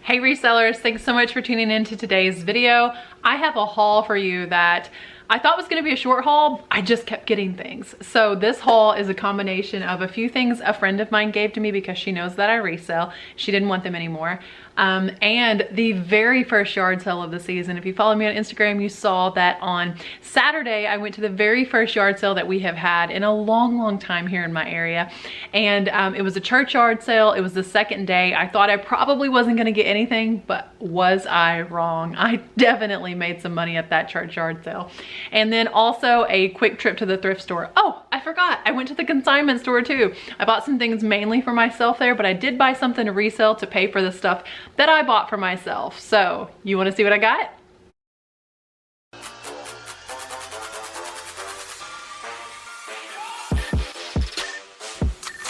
Hey resellers, thanks so much for tuning in to today's video. I have a haul for you that I thought was going to be a short haul. I just kept getting things. So this haul is a combination of a few things a friend of mine gave to me because she knows that I resell. She didn't want them anymore. And the very first yard sale of the season. If you follow me on Instagram, you saw that on Saturday, I went to the very first yard sale that we have had in a long time here in my area. And it was a church yard sale. It was the second day. I thought I probably wasn't gonna get anything, but was I wrong? I definitely made some money at that church yard sale. And then also a quick trip to the thrift store. Oh, I forgot. I went to the consignment store too. I bought some things mainly for myself there, but I did buy something to resell to pay for the stuff that I bought for myself. So you want to see what I got?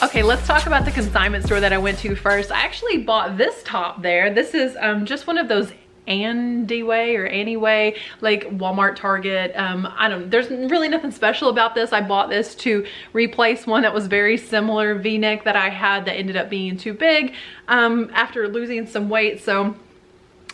Okay, let's talk about the consignment store that I went to first. I actually bought this top there. This is just one of those Anyway, like Walmart, Target. There's really nothing special about this. I bought this to replace one that was very similar V-neck that I had that ended up being too big after losing some weight. So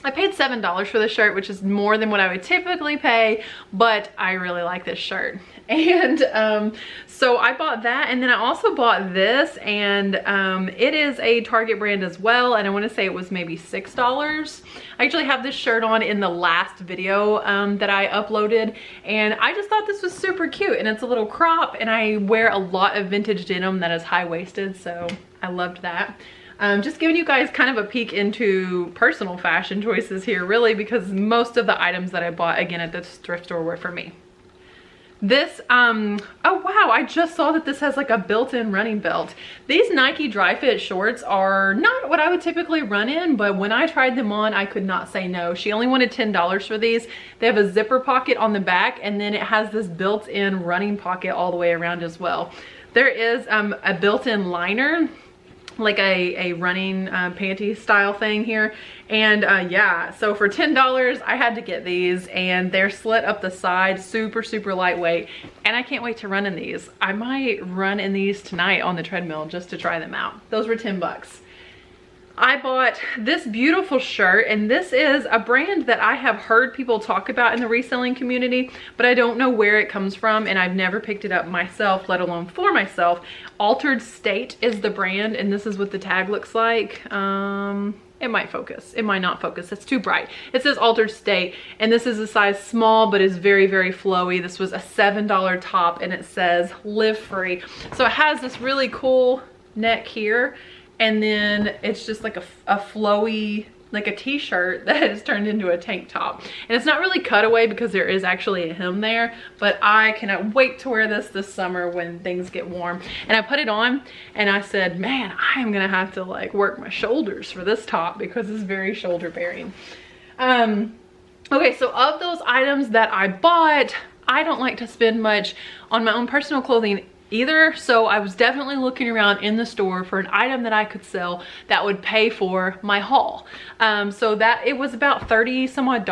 I paid $7 for this shirt, which is more than what I would typically pay, but I really like this shirt. And so I bought that, and then I also bought this, and it is a Target brand as well, and I want to say it was maybe $6. I actually have this shirt on in the last video that I uploaded, and I just thought this was super cute, and it's a little crop, and I wear a lot of vintage denim that is high-waisted, so I loved that. Just giving you guys kind of a peek into personal fashion choices here, really, because most of the items that I bought, again, at this thrift store were for me. This, oh wow, I just saw that this has like a built-in running belt. These Nike dry fit shorts are not what I would typically run in, but when I tried them on, I could not say no. She only wanted $10 for these. They have a zipper pocket on the back, and then it has this built-in running pocket all the way around as well. There is a built-in liner, like a running panty style thing here, and yeah, so for $10 I had to get these, and they're slit up the side, super lightweight, and I can't wait to run in these. I might run in these tonight on the treadmill just to try them out. Those were 10 bucks. I bought this beautiful shirt, and this is a brand that I have heard people talk about in the reselling community, but I don't know where it comes from, and I've never picked it up myself, let alone for myself. Altered State is the brand, and this is what the tag looks like. It might focus, it might not focus, it's too bright. It says Altered State, and this is a size small, but is very flowy. This was a $7 top, and it says live free. So it has this really cool neck here, and then it's just like a flowy, like a t-shirt that is turned into a tank top. And it's not really cutaway because there is actually a hem there, but I cannot wait to wear this summer when things get warm. And I put it on, and I said, man, I am gonna have to like work my shoulders for this top because it's very shoulder bearing. Okay, so of those items that I bought, I don't like to spend much on my own personal clothing either, so I was definitely looking around in the store for an item that I could sell that would pay for my haul. So that it was about 30 some odd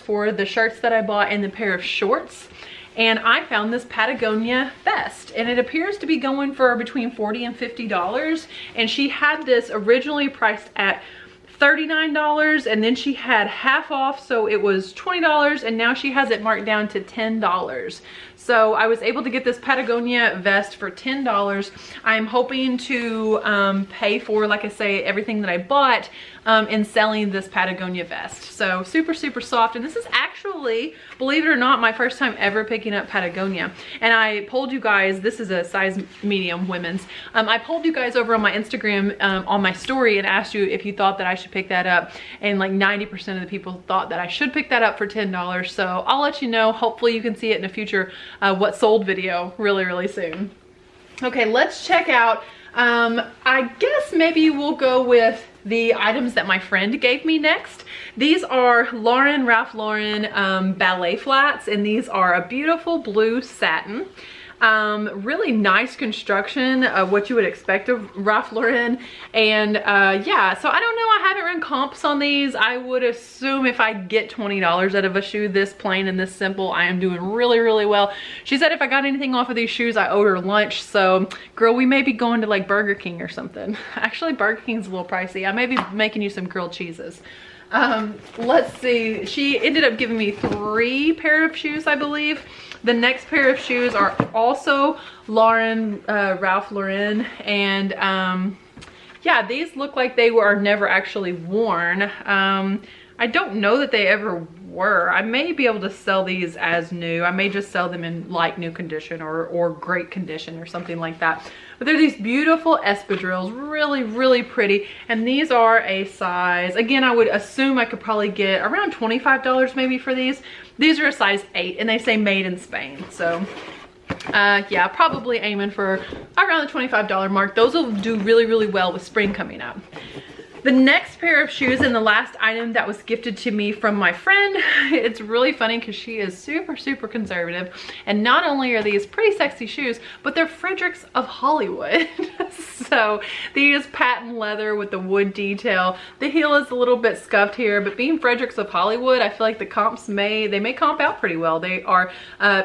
for the shirts that I bought and the pair of shorts. And I found this Patagonia vest, and it appears to be going for between $40 and $50, and she had this originally priced at $39, and then she had half off, so it was $20, and now she has it marked down to $10. So I was able to get this Patagonia vest for $10. I'm hoping to pay for, like I say, everything that I bought in selling this Patagonia vest. So super soft, and this is actually, believe it or not, my first time ever picking up Patagonia. And I polled you guys, this is a size medium women's. I polled you guys over on my Instagram on my story and asked you if you thought that I should pick that up, and like 90% of the people thought that I should pick that up for $10. So I'll let you know. Hopefully you can see it in a future what sold video really soon. Okay, let's check out, I guess maybe we'll go with the items that my friend gave me next. These are Ralph Lauren ballet flats, and these are a beautiful blue satin. Really nice construction, what you would expect of Ralph Lauren. And yeah, so I don't know, I haven't run comps on these. I would assume if I get $20 out of a shoe this plain and this simple, I am doing really, really well. She said if I got anything off of these shoes, I owed her lunch. So girl, we may be going to like Burger King or something. Actually, Burger King's a little pricey. I may be making you some grilled cheeses. Let's see, she ended up giving me 3 pair of shoes, I believe. The next pair of shoes are also Ralph Lauren, and yeah, these look like they were never actually worn. I don't know that they ever were. I may be able to sell these as new. I may just sell them in like new condition or great condition or something like that. But they're these beautiful espadrilles, really, really pretty. And these are a size, again, I would assume I could probably get around $25 maybe for these. These are a size 8 and they say made in Spain. So yeah, probably aiming for around the $25 mark. Those will do really, really well with spring coming up. The next pair of shoes and the last item that was gifted to me from my friend, it's really funny because she is super, super conservative. And not only are these pretty sexy shoes, but they're Fredericks of Hollywood. So these patent leather with the wood detail. The heel is a little bit scuffed here, but being Fredericks of Hollywood, I feel like the comps may comp out pretty well. They are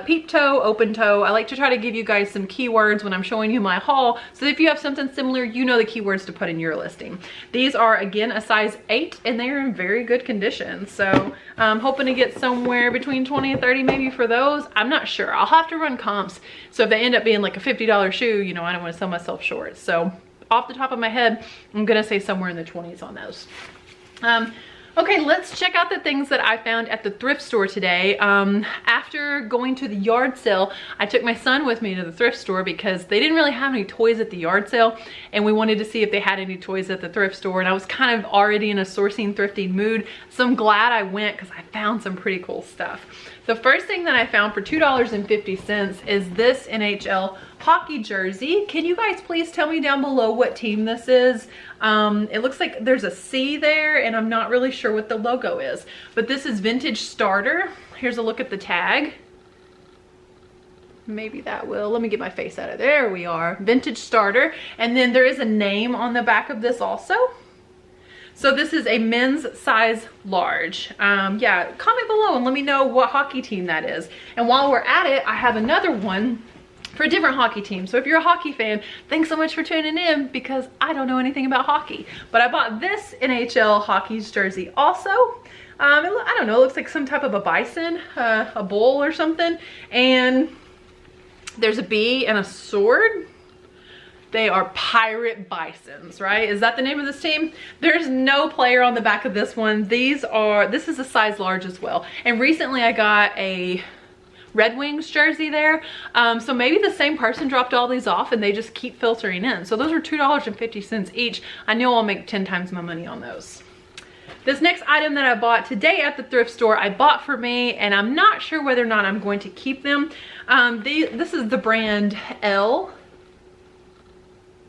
peep toe, open toe. I like to try to give you guys some keywords when I'm showing you my haul. So if you have something similar, you know the keywords to put in your listing. These are again a size 8 and they are in very good condition. So I'm hoping to get somewhere between 20 and 30 maybe for those. I'm not sure. I'll have to run comps. So if they end up being like a $50 shoe, you know, I don't want to sell myself short. So off the top of my head, I'm gonna say somewhere in the 20s on those. Okay, let's check out the things that I found at the thrift store today. After going to the yard sale, I took my son with me to the thrift store because they didn't really have any toys at the yard sale, and we wanted to see if they had any toys at the thrift store, and I was kind of already in a sourcing, thrifting mood, so I'm glad I went because I found some pretty cool stuff. The first thing that I found for $2.50 is this NHL Hockey Jersey. Can you guys please tell me down below what team this is? It looks like there's a C there and I'm not really sure what the logo is, but this is Vintage Starter. Here's a look at the tag. Maybe that will, let me get my face out of there. We are Vintage Starter. And then there is a name on the back of this also. So this is a men's size large. Yeah, comment below and let me know what hockey team that is. And while we're at it, I have another one for a different hockey team. So if you're a hockey fan, thanks so much for tuning in because I don't know anything about hockey. But I bought this NHL Hockey Jersey also. I don't know, it looks like some type of a bison, a bull or something. And there's a bee and a sword. They are pirate bisons, right? Is that the name of this team? There's no player on the back of this one. This is a size large as well. And recently I got a Red Wings jersey there. So maybe the same person dropped all these off and they just keep filtering in. So those are $2.50 each. I know I'll make 10 times my money on those. This next item that I bought today at the thrift store, I bought for me, and I'm not sure whether or not I'm going to keep them. This is the brand Nhl.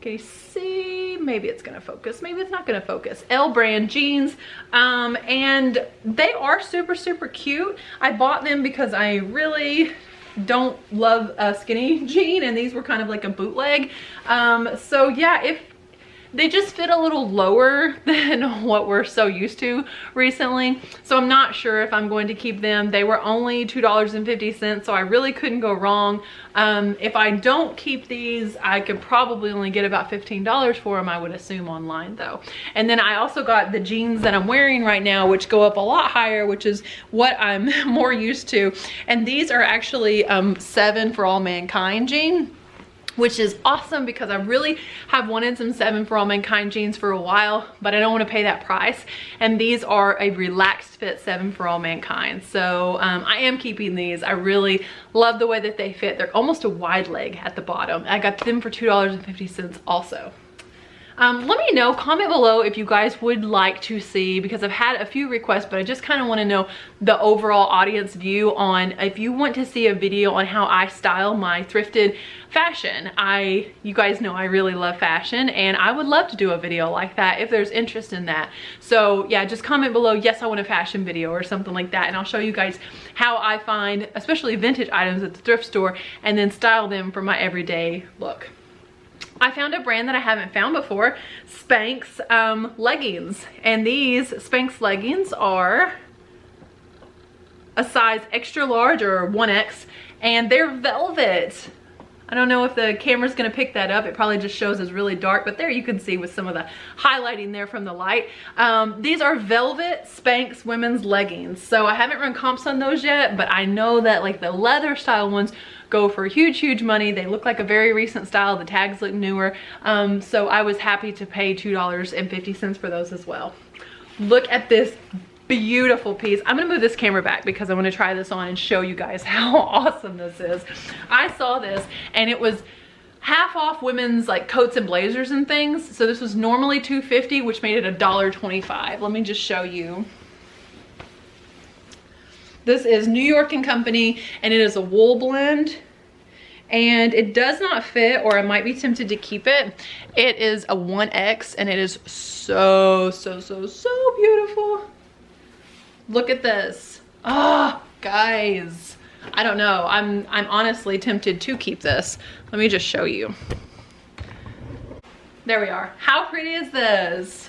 Can you see? Maybe it's gonna focus, maybe it's not gonna focus. Nhl brand jeans, and they are super, super cute. I bought them because I really don't love a skinny jean, and these were kind of like a bootleg. So yeah, if they just fit a little lower than what we're so used to recently. So I'm not sure if I'm going to keep them. They were only $2.50, so I really couldn't go wrong. If I don't keep these, I could probably only get about $15 for them, I would assume, online though. And then I also got the jeans that I'm wearing right now, which go up a lot higher, which is what I'm more used to. And these are actually 7 for All Mankind jean, which is awesome because I really have wanted some 7 for All Mankind jeans for a while, but I don't want to pay that price. And these are a relaxed fit 7 for All Mankind. So I am keeping these. I really love the way that they fit. They're almost a wide leg at the bottom. I got them for $2.50 also. Let me know, comment below if you guys would like to see, because I've had a few requests, but I just kind of want to know the overall audience view on if you want to see a video on how I style my thrifted fashion. You guys know I really love fashion, and I would love to do a video like that if there's interest in that. So yeah, just comment below, yes, I want a fashion video or something like that, and I'll show you guys how I find especially vintage items at the thrift store and then style them for my everyday look. I found a brand that I haven't found before, Spanx Leggings, and these Spanx Leggings are a size extra large or 1X, and they're velvet. I don't know if the camera's gonna pick that up. It probably just shows as really dark, but there you can see with some of the highlighting there from the light. These are velvet Spanx women's leggings. So I haven't run comps on those yet, but I know that like the leather style ones go for huge money. They look like a very recent style. The tags look newer. So I was happy to pay $2.50 for those as well. Look at this beautiful piece. I'm gonna move this camera back because I want to try this on and show you guys how awesome this is. I saw this and it was half off women's like coats and blazers and things. So this was normally $2.50, which made it $1.25. Let me just show you. This is New York & Company, and it is a wool blend, and it does not fit, or I might be tempted to keep it. It is a 1X, and it is so beautiful. Look at this. Oh, guys, I don't know. I'm honestly tempted to keep this. Let me just show you. There we are. How pretty is this?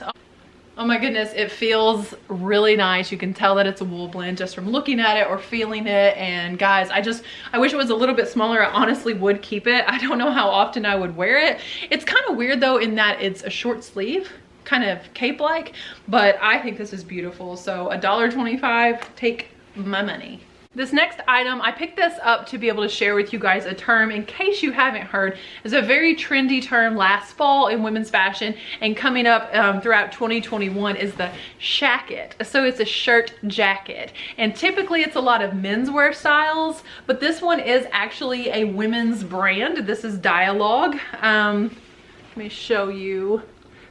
Oh my goodness, it feels really nice. You can tell that it's a wool blend just from looking at it or feeling it. And guys, I wish it was a little bit smaller. I honestly would keep it. I don't know how often I would wear it. It's kind of weird though in that it's a short sleeve, kind of cape-like, but I think this is beautiful. So $1.25, take my money. This next item, I picked this up to be able to share with you guys a term, in case you haven't heard, is a very trendy term last fall in women's fashion and coming up throughout 2021 is the shacket. So it's a shirt jacket, and typically it's a lot of menswear styles, but this one is actually a women's brand. This is Dialogue. Let me show you.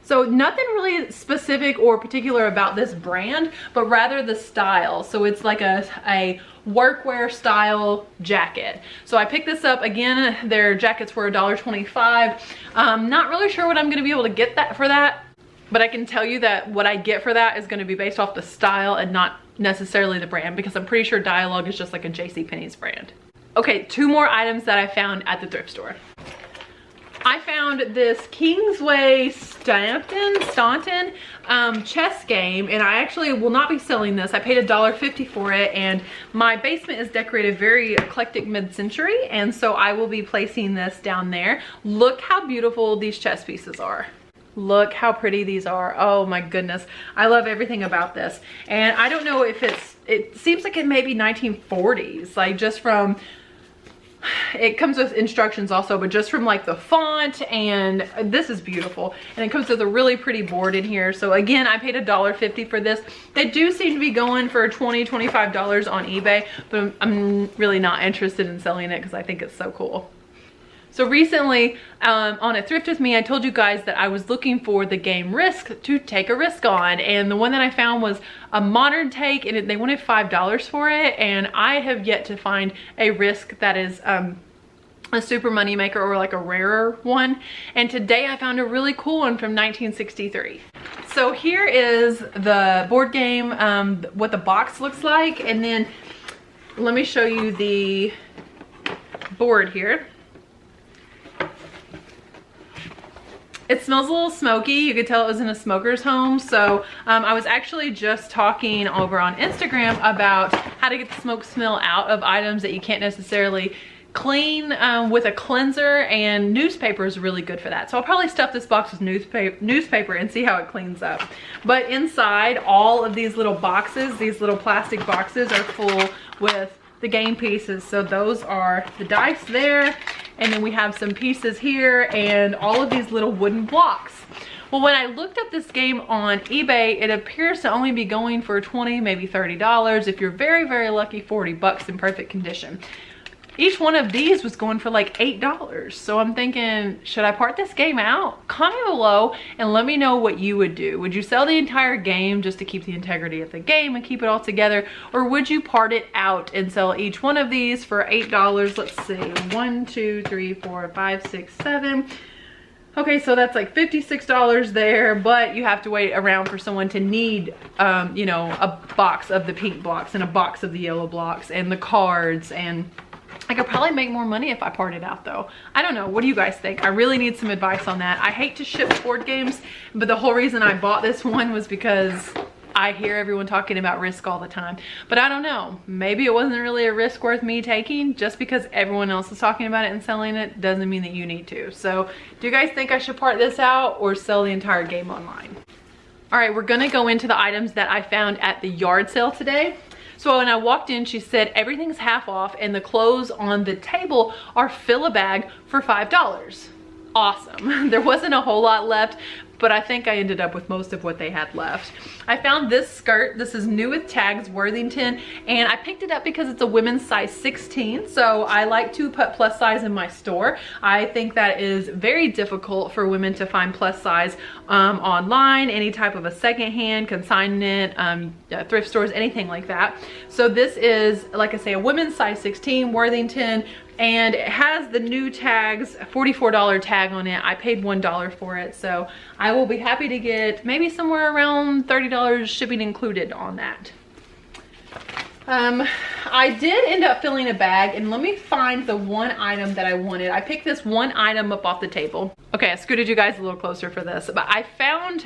So nothing really specific or particular about this brand, but rather the style. So it's like a workwear style jacket. So I picked this up. Again, their jackets were $1.25. Not really sure what I'm gonna be able to get for that, but I can tell you that what I get for that is gonna be based off the style and not necessarily the brand, because I'm pretty sure Dialogue is just like a JCPenney's brand. Okay, two more items that I found at the thrift store. I found this Kingsway Staunton chess game, and I actually will not be selling this. I paid $1.50 for it, and my basement is decorated very eclectic mid-century, and so I will be placing this down there. Look how beautiful these chess pieces are. Look how pretty these are. Oh my goodness. I love everything about this. And I don't know if it seems like it may be 1940s, like just from, it comes with instructions also, but just from like the font, and this is beautiful. And it comes with a really pretty board in here. So again, I paid $1.50 for this. They do seem to be going for $20, $25 on eBay, but I'm really not interested in selling it because I think it's so cool. So recently on a Thrift With Me, I told you guys that I was looking for the game Risk to take a risk on, and the one that I found was a modern take, and they wanted $5 for it, and I have yet to find a Risk that is a super money maker or like a rarer one. And today I found a really cool one from 1963. So here is the board game, what the box looks like, and then let me show you the board here. It smells a little smoky. You could tell it was in a smoker's home. So I was actually just talking over on Instagram about how to get the smoke smell out of items that you can't necessarily clean with a cleanser, and newspaper is really good for that. So I'll probably stuff this box with newspaper and see how it cleans up. But inside, all of these little boxes, these little plastic boxes, are full with the game pieces. So those are the dice there, and then we have some pieces here and all of these little wooden blocks. Well, when I looked up this game on eBay, it appears to only be going for $20, maybe $30. If you're very, very lucky, $40 in perfect condition. each one of these was going for like $8. So I'm thinking, should I part this game out? Comment below and let me know what you would do. Would you sell the entire game just to keep the integrity of the game and keep it all together? Or would you part it out and sell each one of these for $8? Let's see, 1, 2, 3, 4, 5, 6, 7. Okay, so that's like $56 there, but you have to wait around for someone to need, you know, a box of the pink blocks and a box of the yellow blocks and the cards, and I could probably make more money if I parted out though. I don't know, what do you guys think? I really need some advice on that. I hate to ship board games, but the whole reason I bought this one was because I hear everyone talking about risk all the time, but I don't know, maybe it wasn't really a risk worth me taking. Just because everyone else is talking about it and selling it doesn't mean that you need to. So do you guys think I should part this out or sell the entire game online? All right, we're gonna go into the items that I found at the yard sale today. So when I walked in, she said everything's half off and the clothes on the table are fill a bag for $5. Awesome. There wasn't a whole lot left, but I think I ended up with most of what they had left. I found this skirt. This is new with tags, Worthington, and I picked it up because it's a women's size 16. So I like to put plus size in my store. I think that is very difficult for women to find plus size online, any type of a secondhand, consignment, thrift stores, anything like that. So this is, like I say, a women's size 16 Worthington, and it has the new tags, $44 tag on it. I paid $1 for it, so I will be happy to get maybe somewhere around $30 shipping included on that. I did end up filling a bag, and let me find the one item that I wanted. I picked this one item up off the table. Okay, I scooted you guys a little closer for this, but I found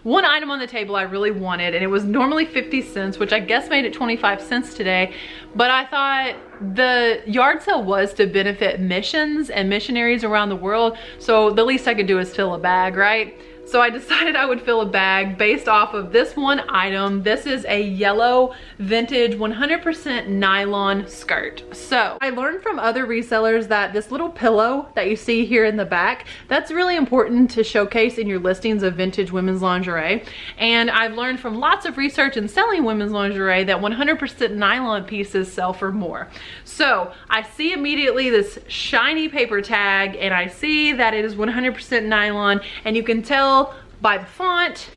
one item on the table I really wanted, and it was normally 50 cents, which I guess made it 25 cents today. But I thought the yard sale was to benefit missions and missionaries around the world. So the least I could do is fill a bag, right? So I decided I would fill a bag based off of this one item. This is a yellow vintage 100% nylon skirt. So I learned from other resellers that this little pillow that you see here in the back, that's really important to showcase in your listings of vintage women's lingerie. And I've learned from lots of research in selling women's lingerie that 100% nylon pieces sell for more. So I see immediately this shiny paper tag, and I see that it is 100% nylon, and you can tell by the font,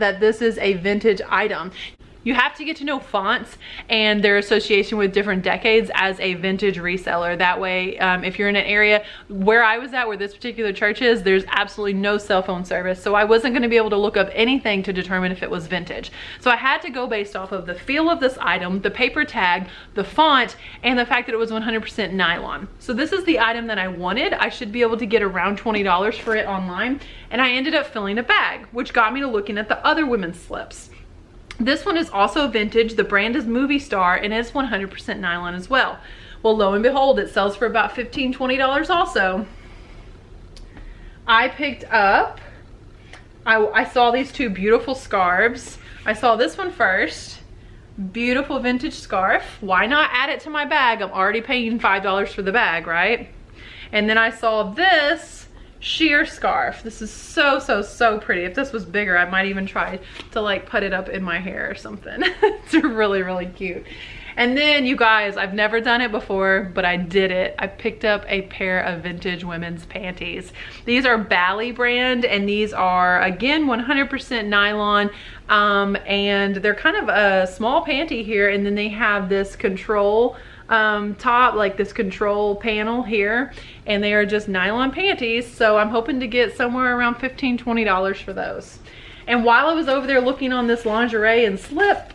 that this is a vintage item. You have to get to know fonts and their association with different decades as a vintage reseller. That way, if you're in an area where I was at, where this particular church is, there's absolutely no cell phone service. So I wasn't gonna be able to look up anything to determine if it was vintage. So I had to go based off of the feel of this item, the paper tag, the font, and the fact that it was 100% nylon. So this is the item that I wanted. I should be able to get around $20 for it online. And I ended up filling a bag, which got me to looking at the other women's slips. This one is also vintage. The brand is Movie Star, and it's 100% nylon as well. Well, lo and behold, it sells for about $15, $20 also. I picked up, I saw these two beautiful scarves. I saw this one first. Beautiful vintage scarf. Why not add it to my bag? I'm already paying $5 for the bag, right? And then I saw this sheer scarf. This is so, so, so pretty. If this was bigger, I might even try to like put it up in my hair or something. It's really, really cute. And then you guys, I've never done it before, but I did it. I picked up a pair of vintage women's panties. These are Bally brand, and these are, again, 100% nylon. And they're kind of a small panty here, and then they have this control top, like this control panel here, and they are just nylon panties. So I'm hoping to get somewhere around $15, $20 for those. And while I was over there looking on this lingerie and slip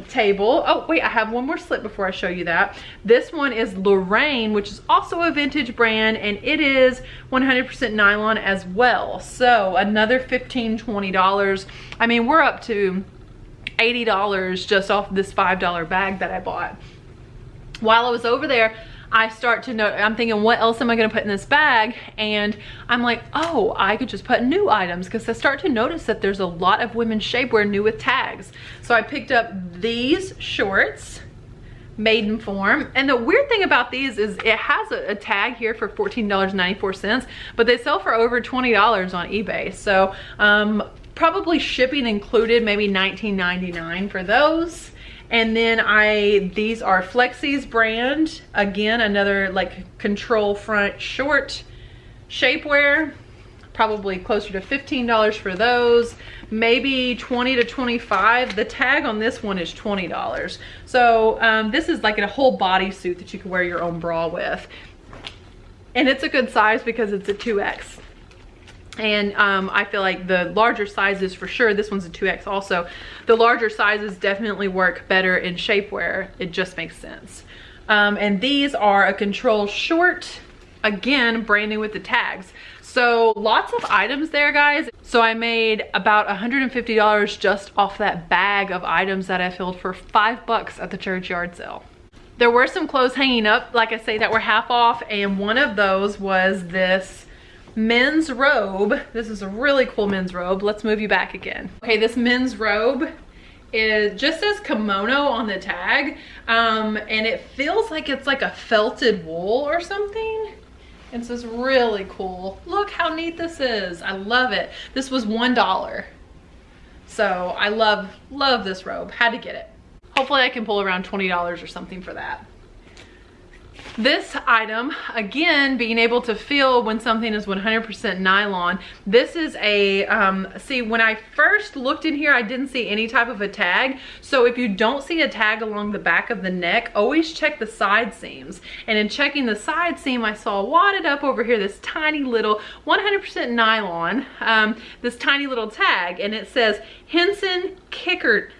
table, oh wait, I have one more slip before I show you that. This one is Lorraine, which is also a vintage brand, and it is 100% nylon as well. So another $15, $20. I mean, we're up to $80 just off this $5 bag that I bought. While I was over there, I start to know, I'm thinking, what else am I gonna put in this bag? And I'm like, oh, I could just put new items, because I start to notice that there's a lot of women's shapewear new with tags. So I picked up these shorts, maiden form. And the weird thing about these is it has a tag here for $14.94, but they sell for over $20 on eBay. So probably shipping included, maybe $19.99 for those. And then these are Flexi's brand. Again, another like control front short shapewear. Probably closer to $15 for those, maybe 20 to 25. The tag on this one is $20. So this is like a whole bodysuit that you can wear your own bra with. And it's a good size because it's a 2X. And I feel like the larger sizes for sure, this one's a 2X also, the larger sizes definitely work better in shapewear. It just makes sense. And these are a control short, again, brand new with the tags. So lots of items there, guys. So I made about $150 just off that bag of items that I filled for $5 at the church yard sale. There were some clothes hanging up, like I say, that were half off, and one of those was this men's robe. This is a really cool men's robe. Let's move you back again. Okay, this men's robe is just says kimono on the tag, and it feels like it's like a felted wool or something. It's just really cool. Look how neat this is. I love it. This was $1. So I love this robe. Had to get it. Hopefully I can pull around $20 or something for that. This item, again, being able to feel when something is 100% nylon. This is a, see, when I first looked in here, I didn't see any type of a tag. So if you don't see a tag along the back of the neck, always check the side seams. And in checking the side seam, I saw wadded up over here this tiny little 100% nylon, this tiny little tag, and it says Henson Kicker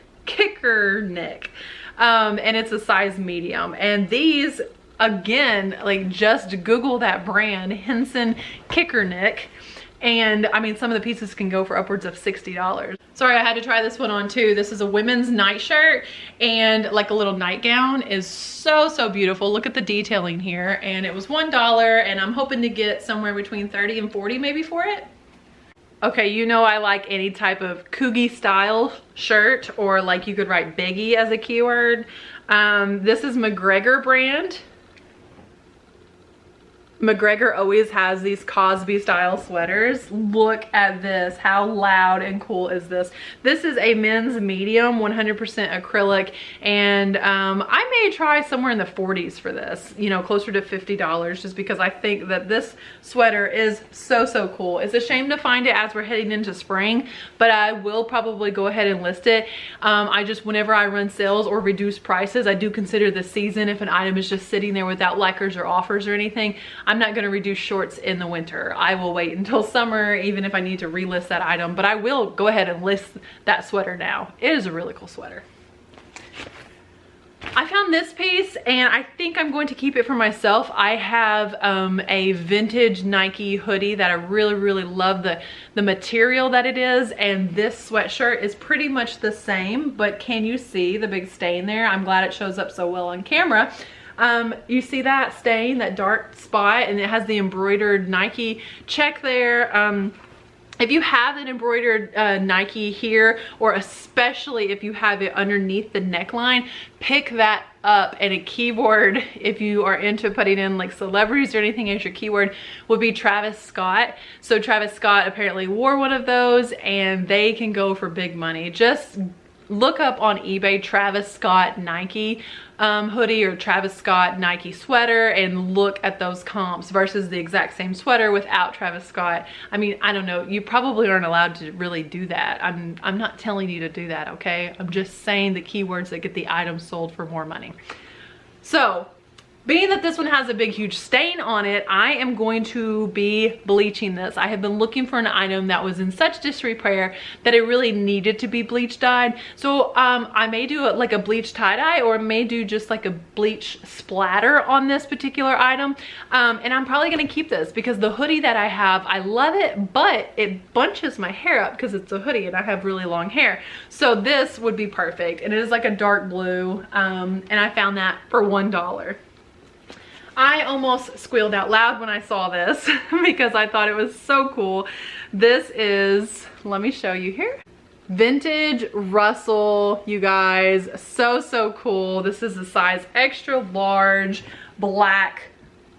Neck, and it's a size medium. And these, again, like just Google that brand, Henson Kickerneck, and I mean some of the pieces can go for upwards of $60. Sorry, I had to try this one on too. This is a women's nightshirt, and like a little nightgown is so beautiful. Look at the detailing here, and it was $1, and I'm hoping to get somewhere between 30 and 40 maybe for it. Okay, you know I like any type of Coogie style shirt, or like you could write Biggie as a keyword. This is McGregor brand. McGregor always has these Cosby style sweaters. Look at this. How loud and cool is this? This is a men's medium, 100% acrylic, and I may try somewhere in the 40s for this, you know, closer to $50, just because I think that this sweater is so cool. It's a shame to find it as we're heading into spring, but I will probably go ahead and list it. I just, whenever I run sales or reduce prices, I do consider the season. If an item is just sitting there without likers or offers or anything, I'm not going to reduce shorts in the winter. I will wait until summer, even if I need to relist that item, but I will go ahead and list that sweater now. It is a really cool sweater. I found this piece, and I think I'm going to keep it for myself. I have a vintage Nike hoodie that I really love the material that it is, and this sweatshirt is pretty much the same, but can you see the big stain there? I'm glad it shows up so well on camera. You see that stain, that dark spot, and it has the embroidered Nike check there. If you have an embroidered Nike here, or especially if you have it underneath the neckline, pick that up. And a keyword, if you are into putting in like celebrities or anything as your keyword, would be Travis Scott. So Travis Scott apparently wore one of those, and they can go for big money. Just look up on eBay Travis Scott Nike hoodie or Travis Scott Nike sweater, and look at those comps versus the exact same sweater without Travis Scott. I mean, I don't know, you probably aren't allowed to really do that. I'm not telling you to do that, okay? I'm just saying the keywords that get the items sold for more money. So being that this one has a big huge stain on it, I am going to be bleaching this. I have been looking for an item that was in such disrepair that it really needed to be bleach dyed. So I may do like a bleach tie-dye, or may do just like a bleach splatter on this particular item. And I'm probably gonna keep this because the hoodie that I have, I love it, but it bunches my hair up because it's a hoodie and I have really long hair. So this would be perfect. And it is like a dark blue, and I found that for $1. I almost squealed out loud when I saw this because I thought it was so cool. This is, let me show you here. Vintage Russell, you guys. So cool. This is a size extra large black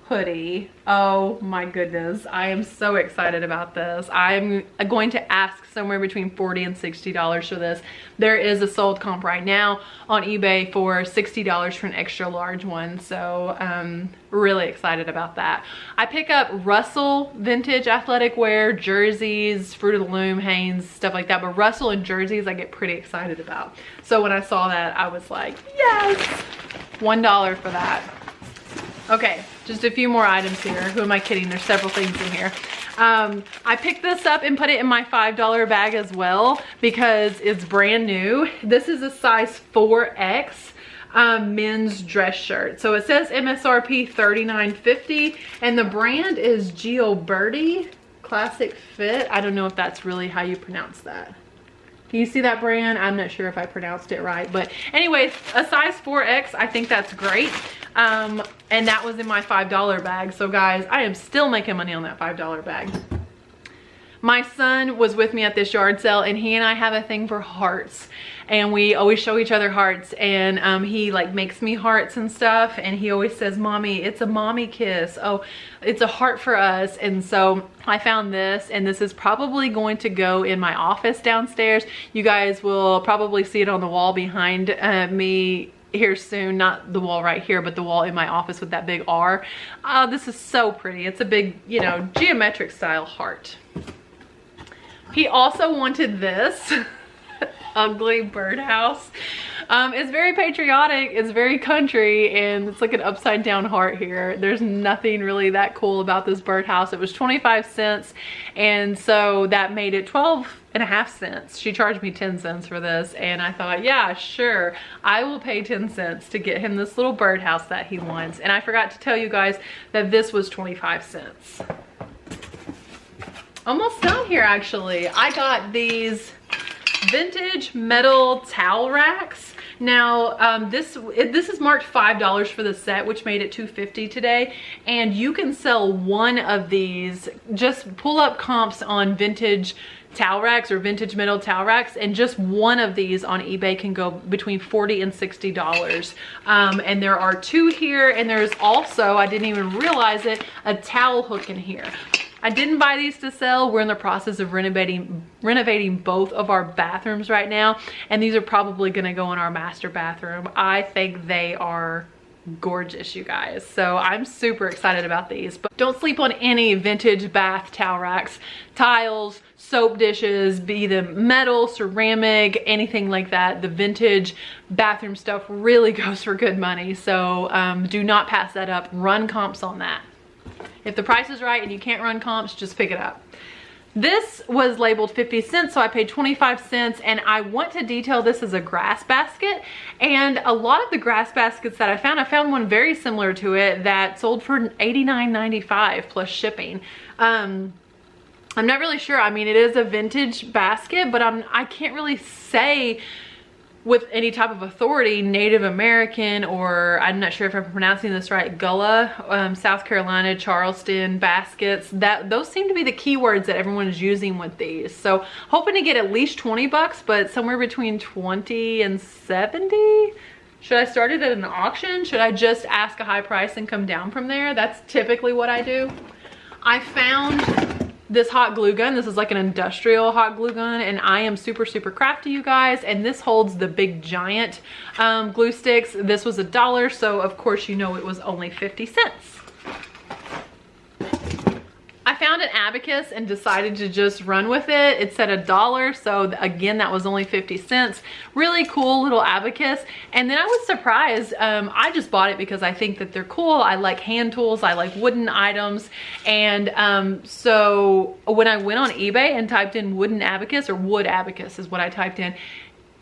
hoodie. Oh my goodness, I am so excited about this. I'm going to ask somewhere between $40 and $60 for this. There is a sold comp right now on eBay for $60 for an extra large one, so really excited about that. I pick up Russell vintage athletic wear, jerseys, Fruit of the Loom, Hanes, stuff like that, but Russell and jerseys I get pretty excited about. So when I saw that, I was like, yes, $1 for that. Okay, just a few more items here. Who am I kidding? There's several things in here. I picked this up and put it in my $5 bag as well because it's brand new. This is a size 4X men's dress shirt. So it says MSRP $39.50 and the brand is Gioberti Classic Fit. I don't know if that's really how you pronounce that. Can you see that brand? I'm not sure if I pronounced it right, but anyways, a size 4X, I think that's great. And that was in my $5 bag. So guys, I am still making money on that $5 bag. My son was with me at this yard sale and he and I have a thing for hearts. And we always show each other hearts, and he like makes me hearts and stuff, and he always says, "Mommy, it's a mommy kiss. Oh, it's a heart for us." And so I found this, and this is probably going to go in my office downstairs. You guys will probably see it on the wall behind me here soon. Not the wall right here, but the wall in my office with that big R. This is so pretty. It's a big, you know, geometric style heart. He also wanted this ugly birdhouse. It's very patriotic, it's very country, and it's like an upside down heart here. There's nothing really that cool about this birdhouse. It was 25 cents, and so that made it 12.5 cents. She charged me 10 cents for this, and I thought, yeah, sure, I will pay 10 cents to get him this little birdhouse that he wants. And I forgot to tell you guys that this was 25 cents. Almost done here, actually. I got these vintage metal towel racks. Now this is marked $5 for the set, which made it $2.50 today, and you can sell one of these. Just pull up comps on vintage towel racks or vintage metal towel racks, and just one of these on eBay can go between $40 and $60. And there are two here, and there's also, I didn't even realize it, a towel hook in here. I didn't buy these to sell. We're in the process of renovating both of our bathrooms right now, and these are probably gonna go in our master bathroom. I think they are gorgeous, you guys. So I'm super excited about these. But don't sleep on any vintage bath towel racks, tiles, soap dishes, be them metal, ceramic, anything like that. The vintage bathroom stuff really goes for good money. So do not pass that up. Run comps on that. If the price is right and you can't run comps, just pick it up. This was labeled 50 cents, so I paid 25 cents, and I want to detail this as a grass basket. And a lot of the grass baskets that I found one very similar to it that sold for $89.95 plus shipping. I'm not really sure. I mean, it is a vintage basket, but I can't really say with any type of authority, Native American, or I'm not sure if I'm pronouncing this right, Gullah, South Carolina, Charleston baskets. Those seem to be the keywords that everyone is using with these. So hoping to get at least 20 bucks, but somewhere between 20 and 70. Should I start it at an auction? Should I just ask a high price and come down from there? That's typically what I do. I found this hot glue gun. This is like an industrial hot glue gun, and I am super crafty, you guys, and this holds the big giant glue sticks. This was $1, so of course you know it was only 50 cents. I found an abacus and decided to just run with it. It said $1, so again, that was only 50 cents. Really cool little abacus. And then I was surprised. I just bought it because I think that they're cool. I like hand tools. I like wooden items. And so when I went on eBay and typed in wooden abacus, or wood abacus is what I typed in,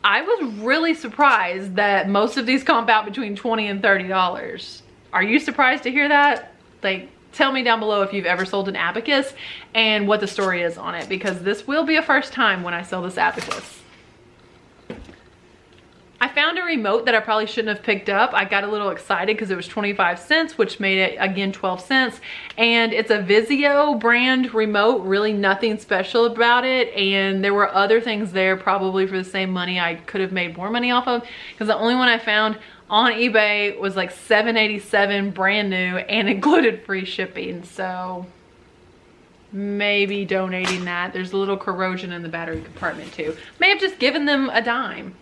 I was really surprised that most of these comp out between $20 and $30. Are you surprised to hear that? Like, tell me down below if you've ever sold an abacus and what the story is on it, because this will be a first time when I sell this abacus. I found found a remote that I probably shouldn't have picked up. I got a little excited because it was 25 cents, which made it again 12 cents. And it's a Vizio brand remote, really nothing special about it. And there were other things there probably for the same money I could have made more money off of, because the only one I found on eBay was like $7.87 brand new and included free shipping. So maybe donating that. There's a little corrosion in the battery compartment too. May have just given them a dime.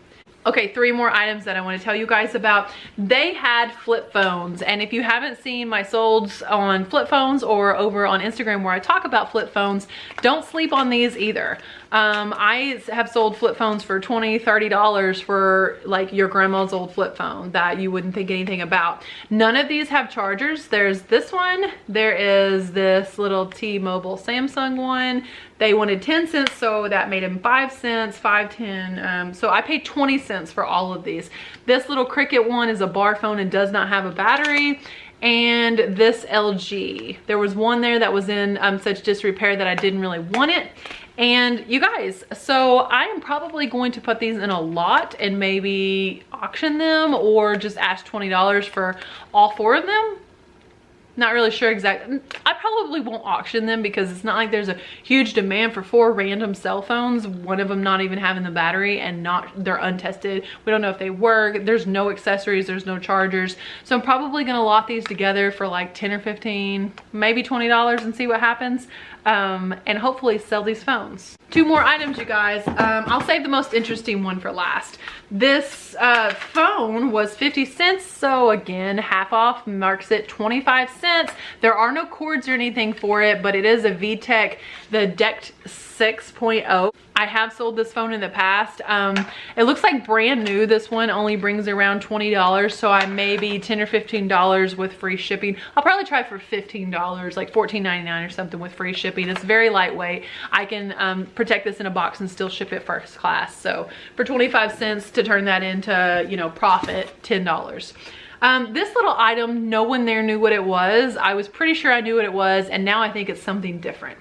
Okay, 3 more items that I want to tell you guys about. They had flip phones, and if you haven't seen my solds on flip phones or over on Instagram where I talk about flip phones, don't sleep on these either. I have sold flip phones for $20, $30 for like your grandma's old flip phone that you wouldn't think anything about. None of these have chargers. There's this one. There is this little T-Mobile Samsung one. They wanted 10 cents, so that made them 5 cents, 5.10. So I paid 20 cents for all of these. This little Cricket one is a bar phone and does not have a battery. And this LG. There was one there that was in such disrepair that I didn't really want it. And you guys, so I am probably going to put these in a lot and maybe auction them or just ask $20 for all 4 of them. Not really sure exactly. I probably won't auction them because it's not like there's a huge demand for 4 random cell phones, one of them not even having the battery and they're untested. We don't know if they work. There's no accessories, there's no chargers. So I'm probably gonna lot these together for like 10 or 15, maybe $20 and see what happens. And hopefully sell these phones. 2 more items, you guys. I'll save the most interesting one for last. This phone was 50 cents, so again, half off marks it 25 cents. There are no cords or anything for it, but it is a VTech, the DECT 6.0. I have sold this phone in the past. It looks like brand new. This one only brings around $20, so I may be $10 or $15 with free shipping. I'll probably try for $15, like $14.99 or something with free shipping. It's very lightweight. I can protect this in a box and still ship it first class. So for 25 cents to turn that into, you know, profit, $10. This little item, no one there knew what it was. I was pretty sure I knew what it was, and now I think it's something different.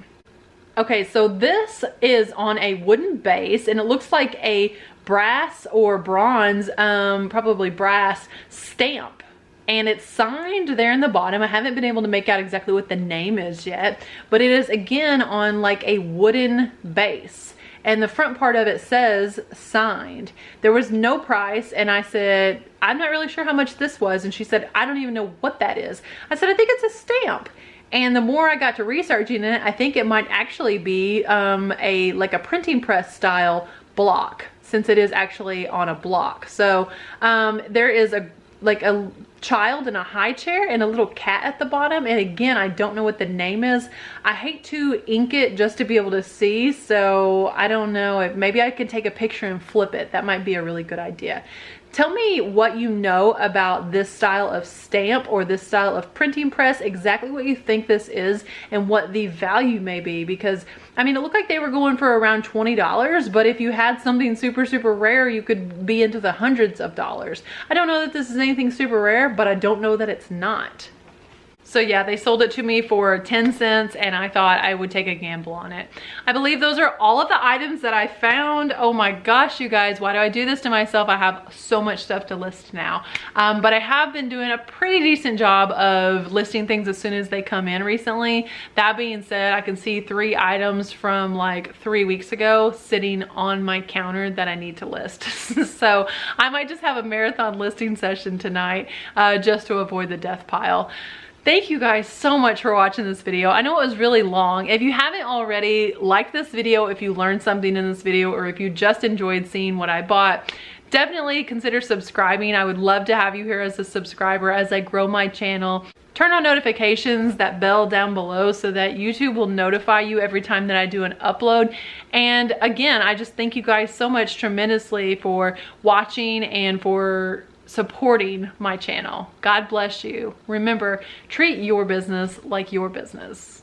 Okay, so this is on a wooden base and it looks like a brass or bronze, probably brass stamp. And it's signed there in the bottom. I haven't been able to make out exactly what the name is yet, but it is again on like a wooden base. And the front part of it says signed. There was no price, and I said, I'm not really sure how much this was. And she said, I don't even know what that is. I said, I think it's a stamp. And the more I got to researching it, I think it might actually be like a printing press style block, since it is actually on a block. So there is a child in a high chair and a little cat at the bottom. And again, I don't know what the name is. I hate to ink it just to be able to see. So I don't know if maybe I could take a picture and flip it. That might be a really good idea. Tell me what you know about this style of stamp or this style of printing press, exactly what you think this is and what the value may be. Because, I mean, it looked like they were going for around $20, but if you had something super, super rare, you could be into the hundreds of dollars. I don't know that this is anything super rare, but I don't know that it's not. So yeah, they sold it to me for 10 cents and I thought I would take a gamble on it. I believe those are all of the items that I found. Oh my gosh, you guys, why do I do this to myself? I have so much stuff to list now. But I have been doing a pretty decent job of listing things as soon as they come in recently. That being said, I can see 3 items from like 3 weeks ago sitting on my counter that I need to list. So I might just have a marathon listing session tonight just to avoid the death pile. Thank you guys so much for watching this video. I know it was really long. If you haven't already, like this video if you learned something in this video or if you just enjoyed seeing what I bought. Definitely consider subscribing. I would love to have you here as a subscriber as I grow my channel. Turn on notifications, that bell down below, so that YouTube will notify you every time that I do an upload. And again, I just thank you guys so much tremendously for watching and for supporting my channel. God bless you. Remember, treat your business like your business.